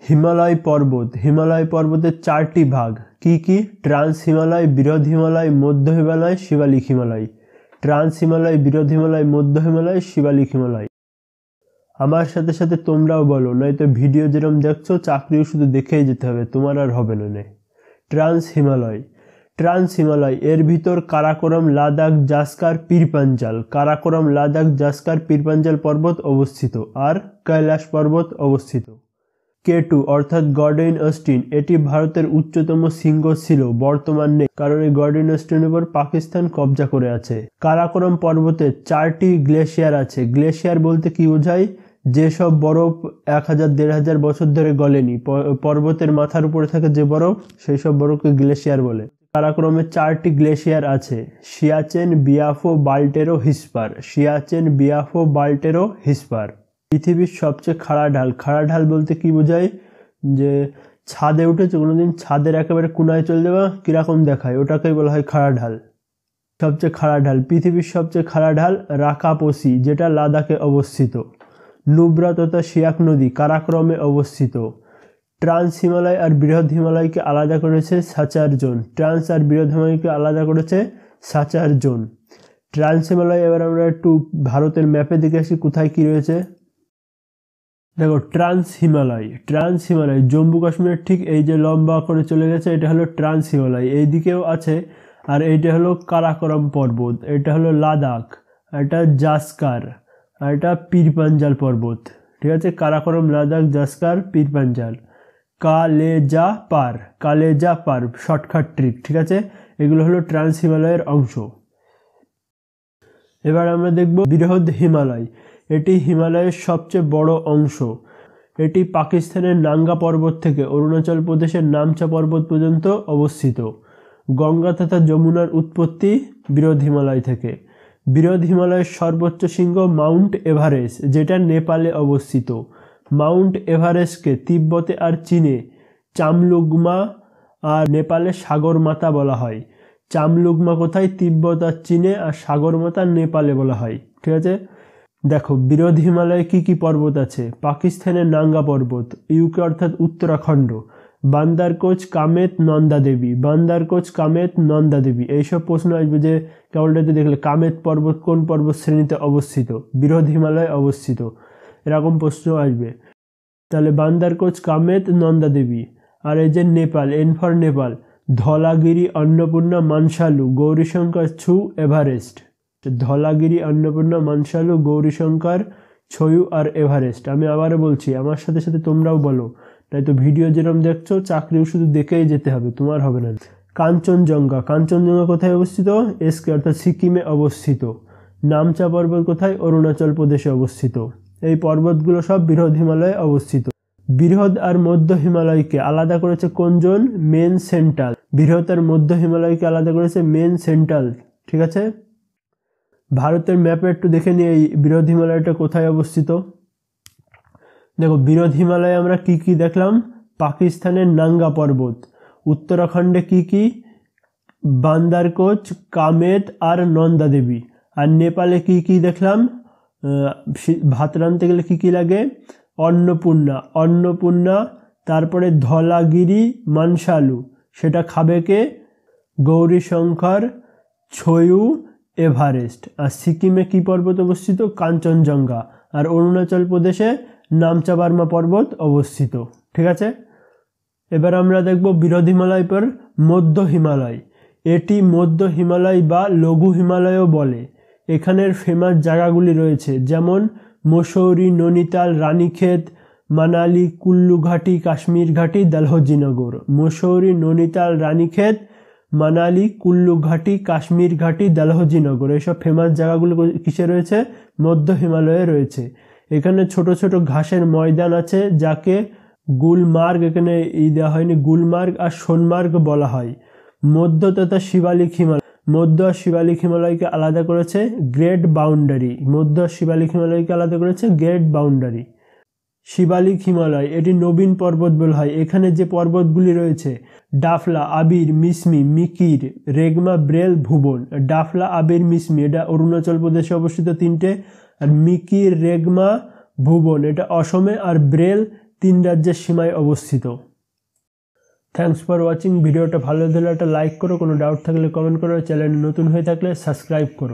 হিমালয় পর্বতের চারটি ভাগ কি কি? ট্রান্স হিমালয়, বৃহৎ হিমালয়, মধ্য হিমালয়, শিবালিক হিমালয়। ট্রান্স হিমালয়, বৃহৎ হিমালয়, মধ্য হিমালয়, শিবালিক হিমালয়। আমার সাথে সাথে তোমরাও বলো, নয়তো ভিডিও যেরকম দেখছো চাকরিও শুধু দেখেই যেতে হবে, তোমার আর হবে না। ট্রান্স হিমালয় এর ভিতর কারাকোরাম, লাদাখ, জাসকার, পীরপাঞ্জাল। কারাকোরাম, লাদাখ, জাসকার, পীরপাঞ্জাল পর্বত অবস্থিত আর কৈলাস পর্বত অবস্থিত। K2 অর্থাৎ গর্ডন অস্টিন, এটি ভারতের উচ্চতম শৃঙ্গ ছিল, বর্তমান নেই, কারণ এই গর্ডন অস্টিনের উপর পাকিস্তান কবজা করে আছে। কারাকোরাম পর্বতে 4টি গ্লেশিয়ার আছে। গ্লেশিয়ার বলতে কি বোঝায়? যেসব বরফ 1000-1500 বছর ধরে গলেনি, পর্বতের মাথার উপরে থাকে যে বরফ, সেই সব বরফকে গ্লেশিয়ার বলে। কারাকোরামে 4টি গ্লেশিয়ার আছে: সিয়াচেন, বিয়াফো, বাল্টেরো, হিসপার। সিয়াচেন, বিয়াফো, বাল্টেরো, হিসপার। পৃথিবীর সবচেয়ে খাড়া ঢাল বলতে কি বোঝায়? যে ছাদে উঠেছে কোনোদিন, ছাদের একেবারে কোনায় চলে যাওয়া কিরকম দেখায়, ওটাকেই বলা হয় খাড়া ঢাল। সবচেয়ে খাড়া ঢাল, পৃথিবীর সবচেয়ে খাড়া ঢাল রাকাপোসি, যেটা লাদাখে অবস্থিত। নুব্রা তথা সিয়াক নদী কারাকোরামে অবস্থিত। ট্রান্স হিমালয় আর বৃহৎ হিমালয়কে আলাদা করেছে সাচার জোন। ট্রান্স আর বৃহৎ হিমালয়কে আলাদা করেছে সাচার জোন। ট্রান্স হিমালয়, এবার আমরা একটু ভারতের ম্যাপে দেখে আসি কোথায় কি রয়েছে। দেখো, ট্রান্স হিমালয় জম্মু কাশ্মীরের ঠিক এই যে লম্বা করে চলে গেছে, এটা হলো ট্রান্স হিমালয়। এই দিকেও আছে, আর এইটা হলো কারাকোরাম পর্বত, এটা হলো লাদাখ, এটা জাসকার, আর এটা পীরপাঞ্জাল পর্বত। ঠিক আছে, কারাকোরাম, লাদাখ, জাসকার, পীরপাঞ্জাল। কালেজা পার শর্টকাট ট্রিক। ঠিক আছে, এগুলো হলো ট্রান্স হিমালয়ের অংশ। এবার আমরা দেখব বৃহৎ হিমালয়। এটি হিমালয়ের সবচেয়ে বড় অংশ। এটি পাকিস্তানের নাঙ্গা পর্বত থেকে অরুণাচল প্রদেশের নামচা পর্বত পর্যন্ত অবস্থিত। গঙ্গা তথা যমুনার উৎপত্তি বৃহৎ হিমালয় থেকে। বৃহৎ হিমালয়ের সর্বোচ্চ শৃঙ্গ মাউন্ট এভারেস্ট, যেটা নেপালে অবস্থিত। মাউন্ট এভারেস্টকে তিব্বতে আর চীনে চামলুগমা আর নেপালে সাগরমাতা বলা হয়। চামলুগমা কোথায়? তিব্বত আর চীনে, আর সাগরমাতা নেপালে বলা হয়। ঠিক আছে, দেখো বৃহৎ হিমালয়ে কি কি পর্বত আছে। পাকিস্তানের নাঙ্গা পর্বত, ইউকে অর্থাৎ উত্তরাখণ্ড, বান্দারকোচ, কামেত, নন্দা দেবী। এইসব প্রশ্ন আসবে যে কেবলটাতে দেখলে কামেত পর্বত কোন পর্বত শ্রেণীতে অবস্থিত? বৃহৎ হিমালয়ে অবস্থিত, এরকম প্রশ্ন আসবে। তাহলে বান্দারকোচ, কামেত, নন্দা দেবী। আর এই যে নেপাল, এন ফর নেপাল, ধলাগিরি, অন্নপূর্ণা, মানসালু, গৌরীশঙ্কর, ছু, এভারেস্ট। ধলাগিরি, অন্নপূর্ণা, মানসালু, গৌরীশঙ্কর, ছয়ু আর এভারেস্ট। আমি আবারও বলছি, আমার সাথে সাথে তোমরাও বলো, তাই তো ভিডিও যেরকম দেখছো চাকরিও শুধু দেখেই যেতে হবে, তোমার হবে না। কাঞ্চনজঙ্ঘা কোথায় অবস্থিত? এসকে অর্থাৎ সিকিমে অবস্থিত। নামচা পর্বত কোথায়? অরুণাচল প্রদেশে অবস্থিত। এই পর্বতগুলো সব বৃহৎ হিমালয়ে অবস্থিত। বৃহৎ আর মধ্য হিমালয়কে আলাদা করেছে কোন জোন? Main central. বৃহৎ আর মধ্য হিমালয়কে আলাদা করেছে মেন সেন্ট্রাল। ঠিক আছে, ভারতের ম্যাপে একটু দেখে নিই এই বৃহৎ হিমালয়টা কোথায় অবস্থিত। দেখো, বৃহৎ হিমালয়ে আমরা কি কি দেখলাম? পাকিস্তানের নাঙ্গা পর্বত। উত্তরাখণ্ডে কি কি? বান্দারকোচ, কামেত আর নন্দা দেবী। আর নেপালে কি কি দেখলাম? ভাত রাঁধতে গেলে কি কি লাগে? অন্নপূর্ণা, তারপরে ধলাগিরি, মানসালু, সেটা খাবে কে? গৌরীশঙ্কর, ছয়ু, এভারেস্ট। আর সিকিমে কি পর্বত অবস্থিত? কাঞ্চনজঙ্ঘা। আর অরুণাচল প্রদেশে নামচা বার্মা পর্বত অবস্থিত। ঠিক আছে, এবার আমরা দেখব বৃহৎ হিমালয় পর মধ্য হিমালয়। এটি মধ্য হিমালয় বা লঘু হিমালয়ও বলে। এখানের ফেমাস জায়গাগুলি রয়েছে, যেমন মসৌরি, নৈনিতাল, রানীক্ষেত, মানালি, কুল্লু ঘাটি, কাশ্মীর ঘাটি, দালহৌজি-নগর। মসৌরি, নৈনিতাল, রানীক্ষেত, মানালি, কুল্লু ঘাটি, কাশ্মীর ঘাটি, দালহৌজি-নগর। এইসব ফেমাস জায়গাগুলো কিসে রয়েছে? মধ্য হিমালয়ে রয়েছে। এখানে ছোট ছোট ঘাসের ময়দান আছে, যাকে গুলমার্গ, এখানে দেওয়া হয়নি, গুলমার্গ আর সোনমার্গ বলা হয়। মধ্য তথা শিবালিক হিমালয়কে আলাদা করেছে গ্রেট বাউন্ডারি। শিবালিক হিমালয়, এটি নবীন পর্বত বলা হয়। এখানে যে পর্বতগুলি রয়েছে, ডাফলা, আবির, মিসমি, মিকির, রেগমা, ব্রেল, ভুবন। ডাফলা, আবির, মিসমি এটা অরুণাচল প্রদেশে অবস্থিত 3টে, আর মিকির, রেগমা, ভুবন এটা অসমে, আর ব্রেল তিন রাজ্যের সীমায় অবস্থিত? Thanks for watching. ভিডিওটা ভালো লাগলে একটা লাইক করো, কোনো ডাউট থাকলে কমেন্ট করো, চ্যানেল নতুন হয়ে থাকলে সাবস্ক্রাইব করো।